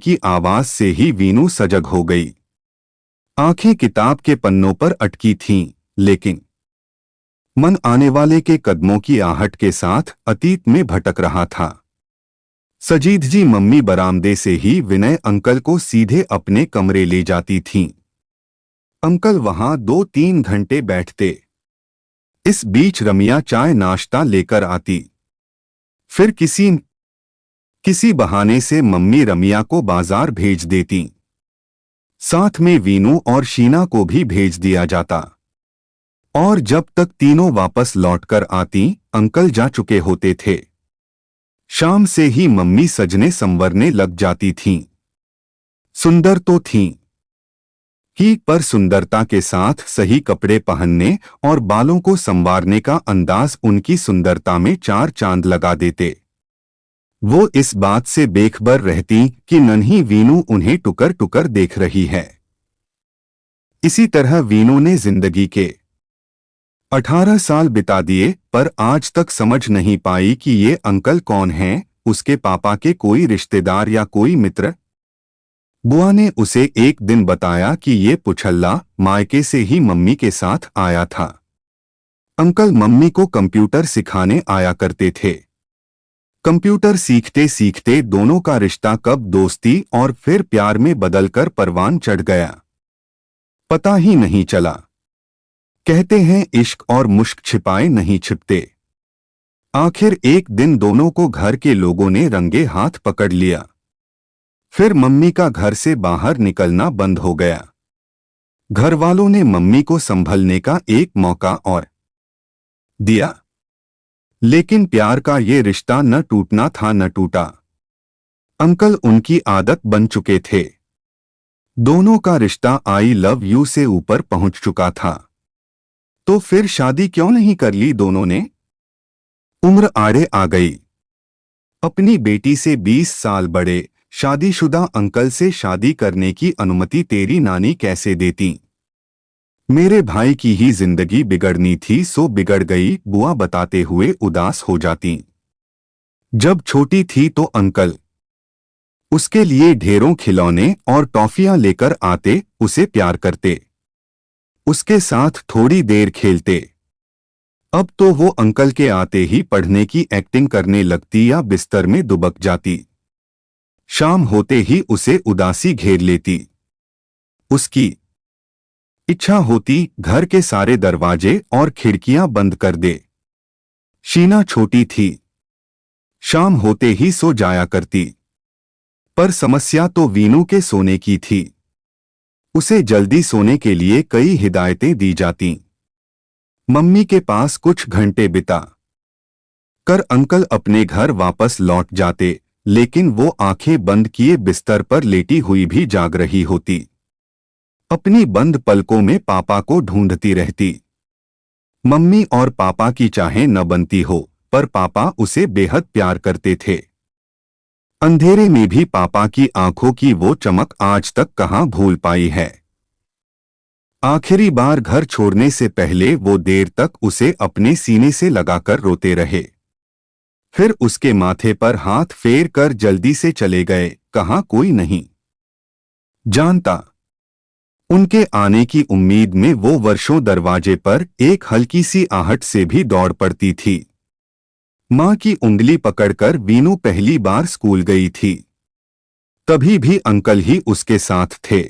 की आवाज से ही वीनू सजग हो गई। आंखें किताब के पन्नों पर अटकी थीं, लेकिन मन आने वाले के कदमों की आहट के साथ अतीत में भटक रहा था। सजीद जी मम्मी बरामदे से ही विनय अंकल को सीधे अपने कमरे ले जाती थीं। अंकल वहां 2-3 घंटे बैठते। इस बीच रमिया चाय नाश्ता लेकर आती। फिर किसी बहाने से मम्मी रमिया को बाजार भेज देती। साथ में वीनू और शीना को भी भेज दिया जाता। और जब तक तीनों वापस लौटकर आती, अंकल जा चुके होते थे। शाम से ही मम्मी सजने संवरने लग जाती थीं। सुंदर तो थीं ही, पर सुंदरता के साथ सही कपड़े पहनने और बालों को संवारने का अंदाज उनकी सुंदरता में 4 चांद लगा देते। वो इस बात से बेखबर रहती कि नन्ही वीनू उन्हें टुकर टुकर देख रही है। इसी तरह वीनू ने जिंदगी के 18 साल बिता दिए, पर आज तक समझ नहीं पाई कि ये अंकल कौन हैं, उसके पापा के कोई रिश्तेदार या कोई मित्र। बुआ ने उसे एक दिन बताया कि ये पुछल्ला मायके से ही मम्मी के साथ आया था। अंकल मम्मी को कंप्यूटर सिखाने आया करते थे। कंप्यूटर सीखते सीखते दोनों का रिश्ता कब दोस्ती और फिर प्यार में बदलकर परवान चढ़ गया, पता ही नहीं चला। कहते हैं इश्क और मुश्क छिपाए नहीं छिपते। आखिर एक दिन दोनों को घर के लोगों ने रंगे हाथ पकड़ लिया। फिर मम्मी का घर से बाहर निकलना बंद हो गया। घर वालों ने मम्मी को संभलने का एक मौका और दिया, लेकिन प्यार का ये रिश्ता न टूटना था न टूटा। अंकल उनकी आदत बन चुके थे। दोनों का रिश्ता आई लव यू से ऊपर पहुंच चुका था। तो फिर शादी क्यों नहीं कर ली दोनों ने? उम्र आड़े आ गई। अपनी बेटी से 20 साल बड़े शादीशुदा अंकल से शादी करने की अनुमति तेरी नानी कैसे देती? मेरे भाई की ही जिंदगी बिगड़नी थी सो बिगड़ गई, बुआ बताते हुए उदास हो जाती। जब छोटी थी तो अंकल उसके लिए ढेरों खिलौने और टॉफियां लेकर आते, उसे प्यार करते, उसके साथ थोड़ी देर खेलते। अब तो वो अंकल के आते ही पढ़ने की एक्टिंग करने लगती या बिस्तर में दुबक जाती। शाम होते ही उसे उदासी घेर लेती। उसकी इच्छा होती घर के सारे दरवाजे और खिड़कियां बंद कर दे। शीना छोटी थी, शाम होते ही सो जाया करती। पर समस्या तो वीनू के सोने की थी। उसे जल्दी सोने के लिए कई हिदायतें दी जातीं। मम्मी के पास कुछ घंटे बिता कर अंकल अपने घर वापस लौट जाते, लेकिन वो आंखें बंद किए बिस्तर पर लेटी हुई भी जाग रही होती। अपनी बंद पलकों में पापा को ढूंढती रहती। मम्मी और पापा की चाहे न बनती हो, पर पापा उसे बेहद प्यार करते थे। अंधेरे में भी पापा की आंखों की वो चमक आज तक कहां भूल पाई है। आखिरी बार घर छोड़ने से पहले वो देर तक उसे अपने सीने से लगाकर रोते रहे। फिर उसके माथे पर हाथ फेर कर जल्दी से चले गए, कहां कोई नहीं जानता। उनके आने की उम्मीद में वो वर्षों दरवाजे पर एक हल्की सी आहट से भी दौड़ पड़ती थी। मां की उंगली पकड़कर वीनू पहली बार स्कूल गई थी। तभी भी अंकल ही उसके साथ थे।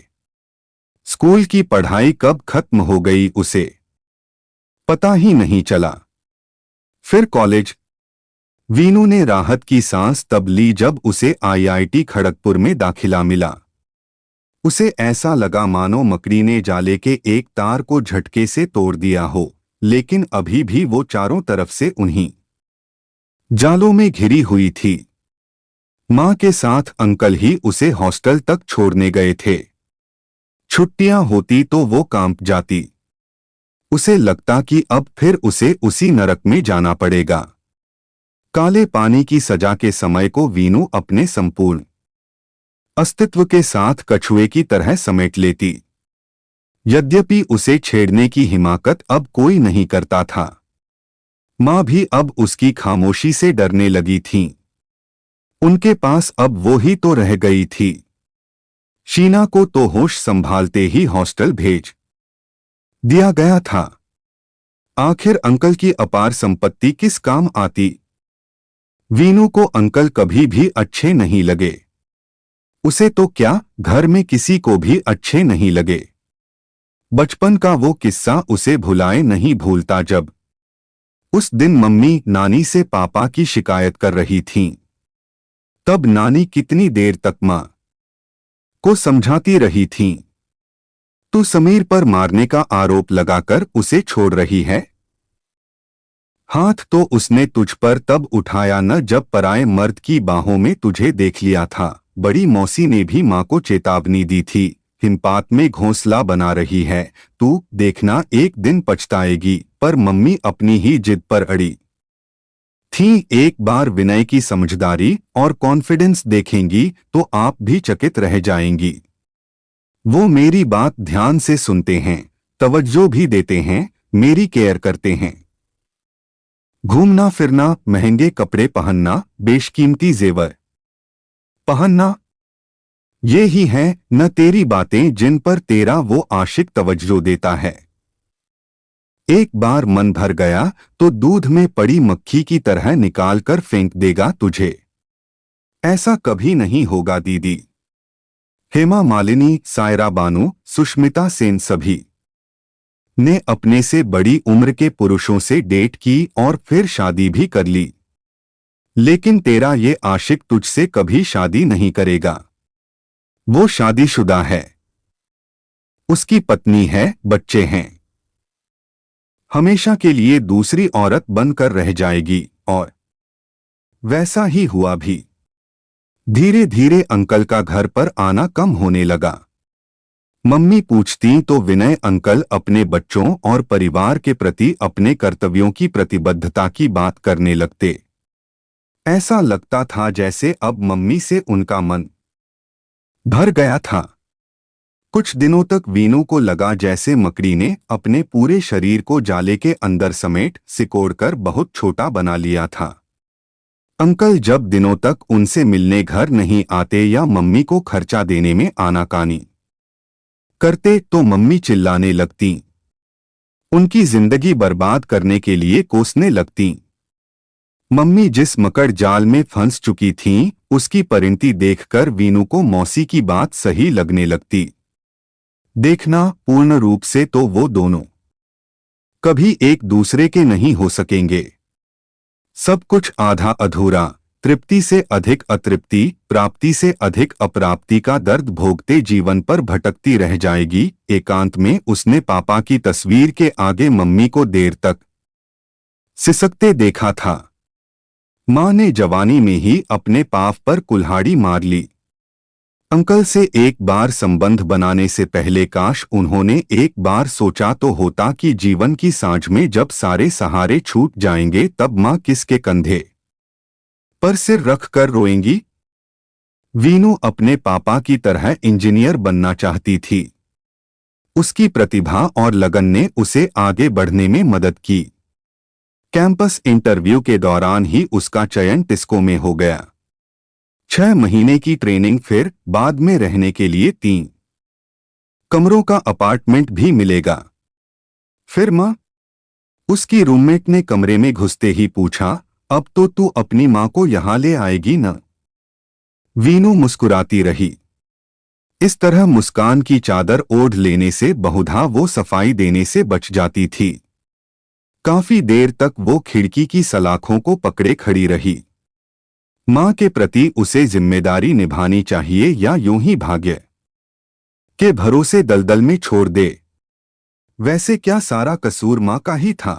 स्कूल की पढ़ाई कब खत्म हो गई उसे पता ही नहीं चला। फिर कॉलेज। वीनू ने राहत की सांस तब ली जब उसे आईआईटी खड़गपुर में दाखिला मिला। उसे ऐसा लगा मानो मकड़ी ने जाले के एक तार को झटके से तोड़ दिया हो, लेकिन अभी भी वो चारों तरफ से उन्हीं जालों में घिरी हुई थी। मां के साथ अंकल ही उसे हॉस्टल तक छोड़ने गए थे। छुट्टियां होती तो वो कांप जाती। उसे लगता कि अब फिर उसे उसी नरक में जाना पड़ेगा। काले पानी की सजा के समय को वीनू अपने संपूर्ण अस्तित्व के साथ कछुए की तरह समेट लेती। यद्यपि उसे छेड़ने की हिमाकत अब कोई नहीं करता था। मां भी अब उसकी खामोशी से डरने लगी थीं। उनके पास अब वो ही तो रह गई थी। शीना को तो होश संभालते ही हॉस्टल भेज दिया गया था। आखिर अंकल की अपार संपत्ति किस काम आती। वीनू को अंकल कभी भी अच्छे नहीं लगे। उसे तो क्या, घर में किसी को भी अच्छे नहीं लगे। बचपन का वो किस्सा उसे भुलाए नहीं भूलता जब उस दिन मम्मी नानी से पापा की शिकायत कर रही थीं। तब नानी कितनी देर तक मां को समझाती रही थीं। तू समीर पर मारने का आरोप लगाकर उसे छोड़ रही है। हाथ तो उसने तुझ पर तब उठाया न जब पराए मर्द की बाहों में तुझे देख लिया था। बड़ी मौसी ने भी मां को चेतावनी दी थी, हिमपात में घोंसला बना रही है, तू देखना एक दिन पछताएगी। पर मम्मी अपनी ही जिद पर अड़ी थी। एक बार विनय की समझदारी और कॉन्फिडेंस देखेंगी तो आप भी चकित रह जाएंगी। वो मेरी बात ध्यान से सुनते हैं, तवज्जो भी देते हैं, मेरी केयर करते हैं। घूमना फिरना, महंगे कपड़े पहनना, बेशकीमती जेवर पहनना, ये ही हैं न तेरी बातें जिन पर तेरा वो आशिक तवज्जो देता है। एक बार मन भर गया तो दूध में पड़ी मक्खी की तरह निकाल कर फेंक देगा तुझे। ऐसा कभी नहीं होगा दीदी। हेमा मालिनी, सायरा बानू, सुष्मिता सेन सभी ने अपने से बड़ी उम्र के पुरुषों से डेट की और फिर शादी भी कर ली। लेकिन तेरा ये आशिक तुझसे कभी शादी नहीं करेगा। वो शादीशुदा है, उसकी पत्नी है, बच्चे हैं। हमेशा के लिए दूसरी औरत बनकर रह जाएगी। और वैसा ही हुआ भी। धीरे धीरे अंकल का घर पर आना कम होने लगा। मम्मी पूछती तो विनय अंकल अपने बच्चों और परिवार के प्रति अपने कर्तव्यों की प्रतिबद्धता की बात करने लगते। ऐसा लगता था जैसे अब मम्मी से उनका मन भर गया था। कुछ दिनों तक वीनू को लगा जैसे मकड़ी ने अपने पूरे शरीर को जाले के अंदर समेट सिकोड़कर बहुत छोटा बना लिया था। अंकल जब दिनों तक उनसे मिलने घर नहीं आते या मम्मी को खर्चा देने में आनाकानी करते तो मम्मी चिल्लाने लगती, उनकी जिंदगी बर्बाद करने के लिए कोसने लगती। मम्मी जिस मकड़ जाल में फंस चुकी थीं, उसकी परिणति देखकर वीनू को मौसी की बात सही लगने लगती। देखना, पूर्ण रूप से तो वो दोनों कभी एक दूसरे के नहीं हो सकेंगे। सब कुछ आधा अधूरा, तृप्ति से अधिक अतृप्ति, प्राप्ति से अधिक अप्राप्ति का दर्द भोगते जीवन पर भटकती रह जाएगी। एकांत में उसने पापा की तस्वीर के आगे मम्मी को देर तक सिसकते देखा था। मां ने जवानी में ही अपने पाप पर कुल्हाड़ी मार ली। अंकल से एक बार संबंध बनाने से पहले काश उन्होंने एक बार सोचा तो होता कि जीवन की सांझ में जब सारे सहारे छूट जाएंगे तब मां किसके कंधे पर सिर रख कर रोएंगी। वीनू अपने पापा की तरह इंजीनियर बनना चाहती थी। उसकी प्रतिभा और लगन ने उसे आगे बढ़ने में मदद की। कैंपस इंटरव्यू के दौरान ही उसका चयन टिस्को में हो गया। 6 महीने की ट्रेनिंग, फिर बाद में रहने के लिए 3 कमरों का अपार्टमेंट भी मिलेगा। फिर मां, उसकी रूममेट ने कमरे में घुसते ही पूछा, अब तो तू अपनी मां को यहां ले आएगी न? वीनू मुस्कुराती रही। इस तरह मुस्कान की चादर ओढ़ लेने से बहुधा वो सफाई देने से बच जाती थी। काफी देर तक वो खिड़की की सलाखों को पकड़े खड़ी रही। मां के प्रति उसे जिम्मेदारी निभानी चाहिए या यूं ही भाग्य के भरोसे दलदल में छोड़ दे। वैसे क्या सारा कसूर मां का ही था?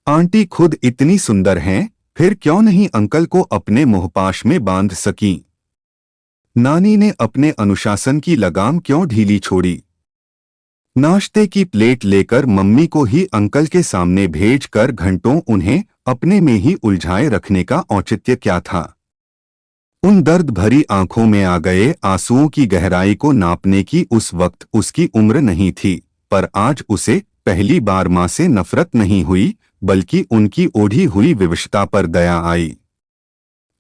आंटी खुद इतनी सुंदर हैं, फिर क्यों नहीं अंकल को अपने मोहपाश में बांध सकीं? नानी ने अपने अनुशासन की लगाम क्यों ढीली छोड़ी? नाश्ते की प्लेट लेकर मम्मी को ही अंकल के सामने भेजकर घंटों उन्हें अपने में ही उलझाए रखने का औचित्य क्या था? उन दर्द भरी आंखों में आ गए आंसुओं की गहराई को नापने की उस वक्त उसकी उम्र नहीं थी, पर आज उसे पहली बार मां से नफरत नहीं हुई, बल्कि उनकी ओढ़ी हुई विवशता पर दया आई।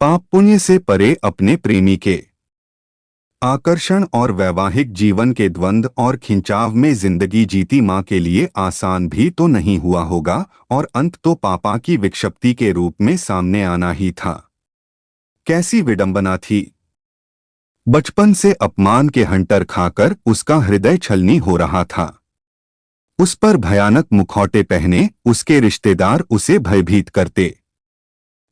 पाप पुण्य से परे अपने प्रेमी के आकर्षण और वैवाहिक जीवन के द्वंद्व और खिंचाव में जिंदगी जीती माँ के लिए आसान भी तो नहीं हुआ होगा, और अंत तो पापा की विक्षिप्ति के रूप में सामने आना ही था। कैसी विडंबना थी। बचपन से अपमान के हंटर खाकर उसका हृदय छलनी हो रहा था। उस पर भयानक मुखौटे पहने उसके रिश्तेदार उसे भयभीत करते।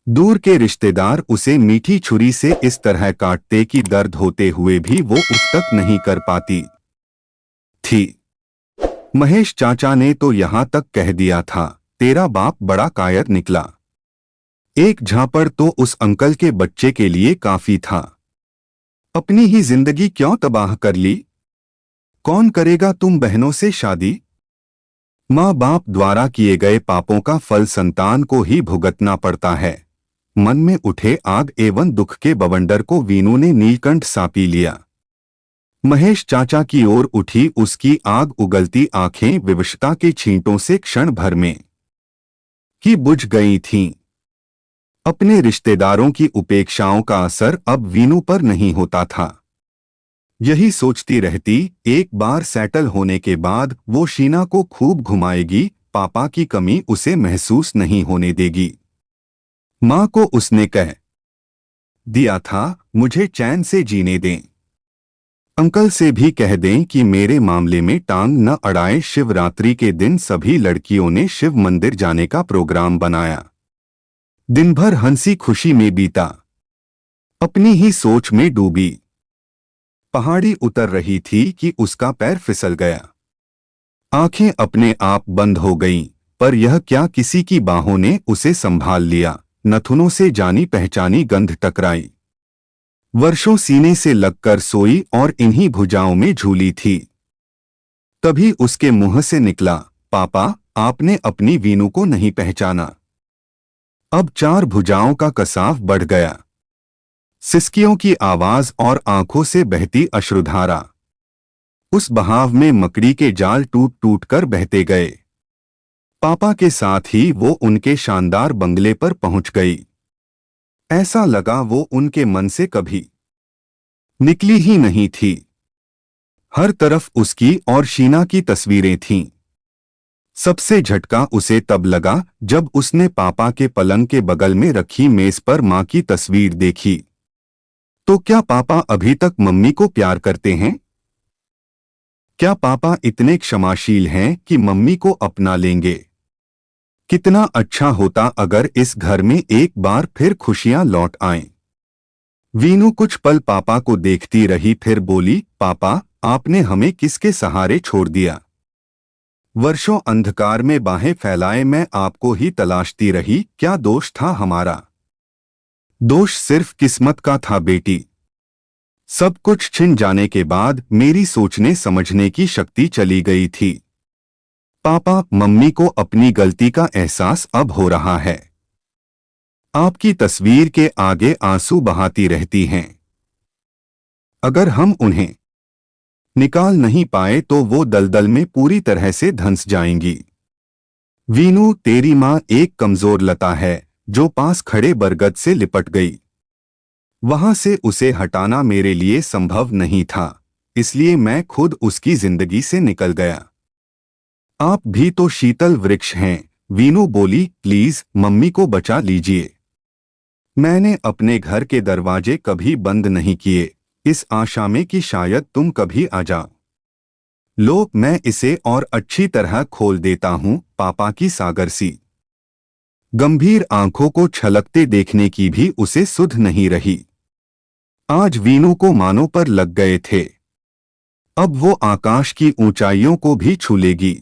दूर के रिश्तेदार उसे मीठी छुरी से इस तरह काटते कि दर्द होते हुए भी वो उफ तक नहीं कर पाती थी। महेश चाचा ने तो यहां तक कह दिया था, तेरा बाप बड़ा कायर निकला। एक झापड़ तो उस अंकल के बच्चे के लिए काफी था। अपनी ही जिंदगी क्यों तबाह कर ली। कौन करेगा तुम बहनों से शादी। माँ बाप द्वारा किए गए पापों का फल संतान को ही भुगतना पड़ता है। मन में उठे आग एवं दुख के बवंडर को वीनू ने नीलकंठ सा पी लिया। महेश चाचा की ओर उठी उसकी आग उगलती आंखें विवशता के छींटों से क्षण भर में ही बुझ गई थीं। अपने रिश्तेदारों की उपेक्षाओं का असर अब वीनू पर नहीं होता था। यही सोचती रहती, एक बार सेटल होने के बाद वो शीना को खूब घुमाएगी, पापा की कमी उसे महसूस नहीं होने देगी। माँ को उसने कह दिया था, मुझे चैन से जीने दें। अंकल से भी कह दें कि मेरे मामले में टांग न अड़ाए। शिवरात्रि के दिन सभी लड़कियों ने शिव मंदिर जाने का प्रोग्राम बनाया। दिन भर हंसी खुशी में बीता। अपनी ही सोच में डूबी पहाड़ी उतर रही थी कि उसका पैर फिसल गया। आंखें अपने आप बंद हो गईं, पर यह क्या, किसी की बाहों ने उसे संभाल लिया। नथुनों से जानी पहचानी गंध टकराई। वर्षों सीने से लगकर सोई और इन्हीं भुजाओं में झूली थी। तभी उसके मुंह से निकला, पापा आपने अपनी वीनू को नहीं पहचाना। अब चार भुजाओं का कसाव बढ़ गया। सिसकियों की आवाज और आंखों से बहती अश्रुधारा। उस बहाव में मकड़ी के जाल टूट टूट कर बहते गए। पापा के साथ ही वो उनके शानदार बंगले पर पहुंच गई। ऐसा लगा वो उनके मन से कभी निकली ही नहीं थी। हर तरफ उसकी और शीना की तस्वीरें थीं। सबसे झटका उसे तब लगा जब उसने पापा के पलंग के बगल में रखी मेज पर मां की तस्वीर देखी। तो क्या पापा अभी तक मम्मी को प्यार करते हैं? क्या पापा इतने क्षमाशील हैं कि मम्मी को अपना लेंगे? कितना अच्छा होता अगर इस घर में एक बार फिर खुशियां लौट आएं। वीनू कुछ पल पापा को देखती रही, फिर बोली, पापा आपने हमें किसके सहारे छोड़ दिया? वर्षों अंधकार में बाहें फैलाए मैं आपको ही तलाशती रही। क्या दोष था हमारा? दोष सिर्फ किस्मत का था बेटी। सब कुछ छिन जाने के बाद मेरी सोचने समझने की शक्ति चली गई थी। पापा मम्मी को अपनी गलती का एहसास अब हो रहा है। आपकी तस्वीर के आगे आंसू बहाती रहती हैं। अगर हम उन्हें निकाल नहीं पाए तो वो दलदल में पूरी तरह से धंस जाएंगी। वीनू तेरी माँ एक कमजोर लता है जो पास खड़े बरगद से लिपट गई। वहां से उसे हटाना मेरे लिए संभव नहीं था, इसलिए मैं खुद उसकी जिंदगी से निकल गया। आप भी तो शीतल वृक्ष हैं। वीनू बोली, प्लीज मम्मी को बचा लीजिए। मैंने अपने घर के दरवाजे कभी बंद नहीं किए, इस आशा में कि शायद तुम कभी आ जाओ। लो मैं इसे और अच्छी तरह खोल देता हूं। पापा की सागर सी गंभीर आंखों को छलकते देखने की भी उसे सुध नहीं रही। आज वीनू को मानों पर लग गए थे। अब वो आकाश की ऊंचाइयों को भी छू लेगी।